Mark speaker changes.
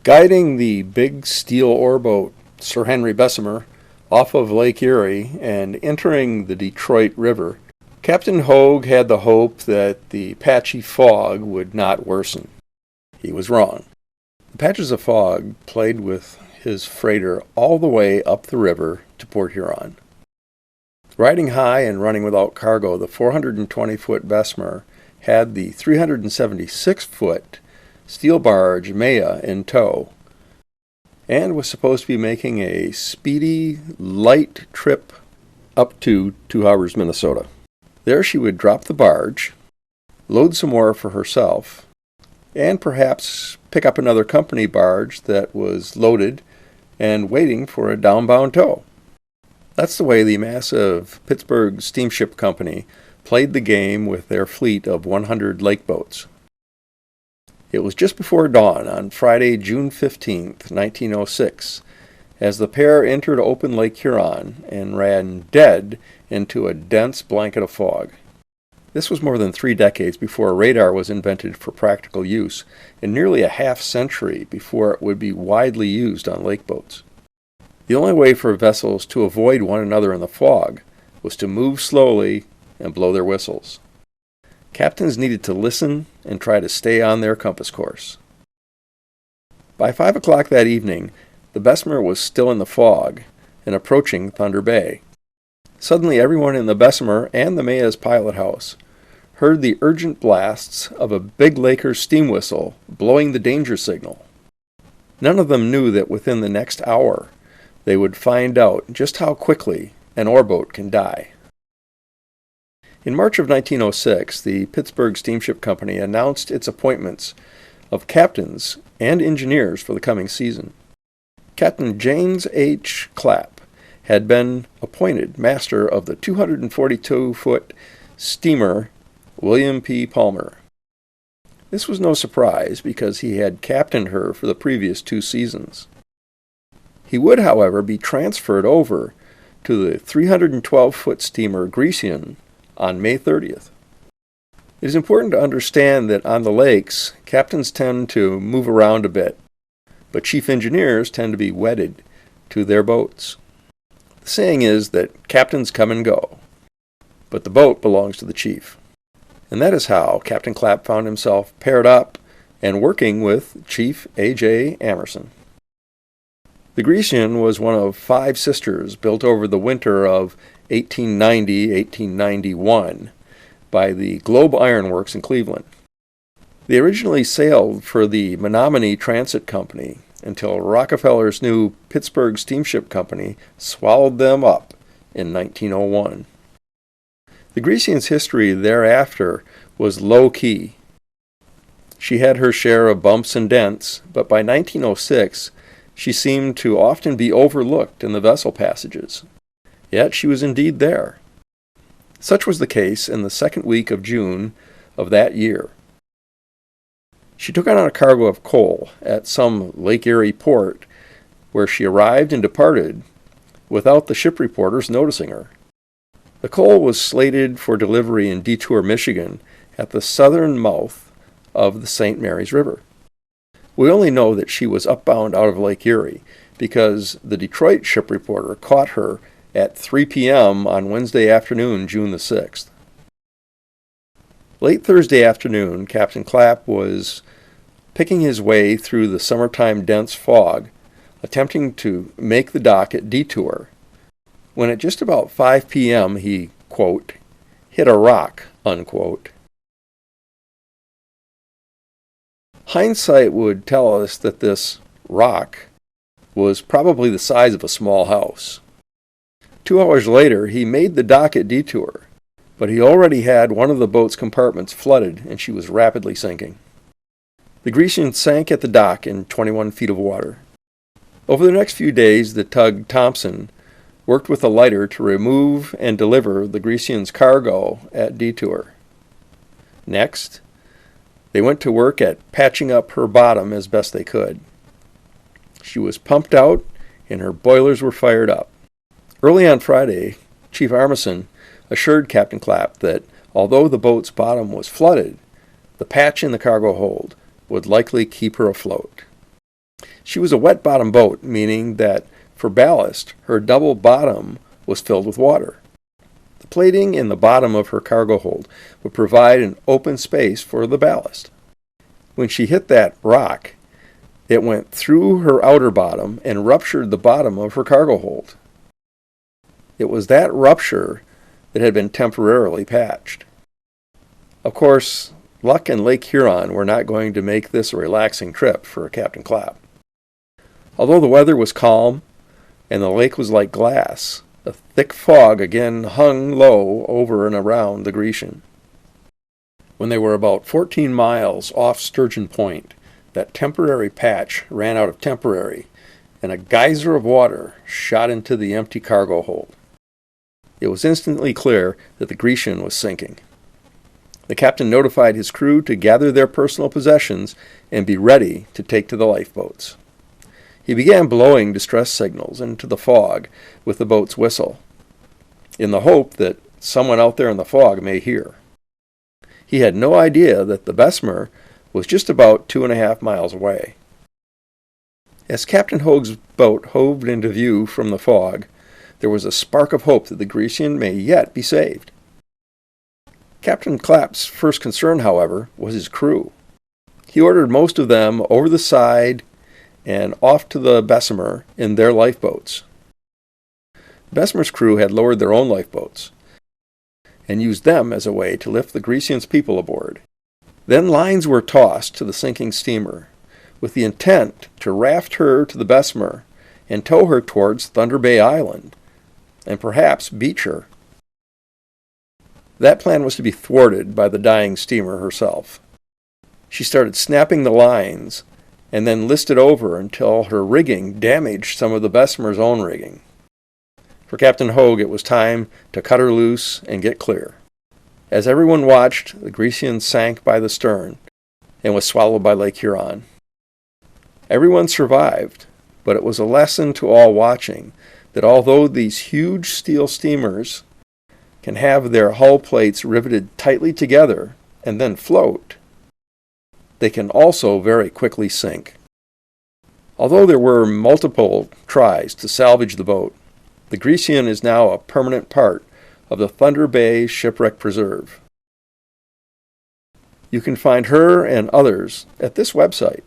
Speaker 1: Guiding the big steel ore boat Sir Henry Bessemer off of Lake Erie and entering the Detroit River, Captain Hogue had the hope that the patchy fog would not worsen. He was wrong. The patches of fog played with his freighter all the way up the river to Port Huron. Riding high and running without cargo, the 420-foot Bessemer had the 376-foot steel barge Maya in tow and was supposed to be making a speedy, light trip up to Two Harbors, Minnesota. There she would drop the barge, load some more for herself, and perhaps pick up another company barge that was loaded and waiting for a downbound tow. That's the way the massive Pittsburgh Steamship Company played the game with their fleet of 100 lake boats. It was just before dawn on Friday, June 15, 1906, as the pair entered open Lake Huron and ran dead into a dense blanket of fog. This was more than 3 decades before radar was invented for practical use, and nearly a half-century before it would be widely used on lake boats. The only way for vessels to avoid one another in the fog was to move slowly and blow their whistles. Captains needed to listen and try to stay on their compass course. By 5 o'clock that evening, the Bessemer was still in the fog and approaching Thunder Bay. Suddenly everyone in the Bessemer and the Maya's pilot house heard the urgent blasts of a big laker's steam whistle blowing the danger signal. None of them knew that within the next hour they would find out just how quickly an ore boat can die. In March of 1906, the Pittsburgh Steamship Company announced its appointments of captains and engineers for the coming season. Captain James H. Clapp had been appointed master of the 242-foot steamer William P. Palmer. This was no surprise because he had captained her for the previous 2 seasons. He would, however, be transferred over to the 312-foot steamer Grecian on May 30th. It is important to understand that on the lakes, captains tend to move around a bit, but chief engineers tend to be wedded to their boats. The saying is that captains come and go, but the boat belongs to the chief. And that is how Captain Clapp found himself paired up and working with Chief A.J. Amerson. The Grecian was one of 5 sisters built over the winter of 1890-1891 by the Globe Iron Works in Cleveland. They originally sailed for the Menominee Transit Company until Rockefeller's new Pittsburgh Steamship Company swallowed them up in 1901. The Grecian's history thereafter was low-key. She had her share of bumps and dents, but by 1906 she seemed to often be overlooked in the vessel passages. Yet she was indeed there. Such was the case in the second week of June of that year. She took on a cargo of coal at some Lake Erie port, where she arrived and departed without the ship reporters noticing her. The coal was slated for delivery in Detour, Michigan, at the southern mouth of the St. Mary's River. We only know that she was upbound out of Lake Erie because the Detroit ship reporter caught her at 3 p.m. on Wednesday afternoon, June the 6th. Late Thursday afternoon, Captain Clapp was picking his way through the summertime dense fog, attempting to make the dock at Detour, when at just about 5 p.m. he, quote, hit a rock, unquote. Hindsight would tell us that this rock was probably the size of a small house. 2 hours later, he made the dock at Detour, but he already had one of the boat's compartments flooded and she was rapidly sinking. The Grecian sank at the dock in 21 feet of water. Over the next few days, the tug Thompson worked with a lighter to remove and deliver the Grecian's cargo at Detour. Next, they went to work at patching up her bottom as best they could. She was pumped out and her boilers were fired up. Early on Friday, Chief Amerson assured Captain Clapp that although the boat's bottom was flooded, the patch in the cargo hold would likely keep her afloat. She was a wet-bottom boat, meaning that for ballast, her double bottom was filled with water. The plating in the bottom of her cargo hold would provide an open space for the ballast. When she hit that rock, it went through her outer bottom and ruptured the bottom of her cargo hold. It was that rupture that had been temporarily patched. Of course, luck and Lake Huron were not going to make this a relaxing trip for Captain Clapp. Although the weather was calm and the lake was like glass, a thick fog again hung low over and around the Grecian. When they were about 14 miles off Sturgeon Point, that temporary patch ran out of temporary, and a geyser of water shot into the empty cargo hold. It was instantly clear that the Grecian was sinking. The captain notified his crew to gather their personal possessions and be ready to take to the lifeboats. He began blowing distress signals into the fog with the boat's whistle, in the hope that someone out there in the fog may hear. He had no idea that the Bessemer was just about 2.5 miles away. As Captain Hoag's boat hove into view from the fog, there was a spark of hope that the Grecian may yet be saved. Captain Clapp's first concern, however, was his crew. He ordered most of them over the side and off to the Bessemer in their lifeboats. The Bessemer's crew had lowered their own lifeboats and used them as a way to lift the Grecian's people aboard. Then lines were tossed to the sinking steamer with the intent to raft her to the Bessemer and tow her towards Thunder Bay Island and perhaps beach her. That plan was to be thwarted by the dying steamer herself. She started snapping the lines and then listed over until her rigging damaged some of the Bessemer's own rigging. For Captain Hoag, it was time to cut her loose and get clear. As everyone watched, the Grecian sank by the stern and was swallowed by Lake Huron. Everyone survived, but it was a lesson to all watching that although these huge steel steamers can have their hull plates riveted tightly together and then float, they can also very quickly sink. Although there were multiple tries to salvage the boat, the Grecian is now a permanent part of the Thunder Bay Shipwreck Preserve. You can find her and others at this website.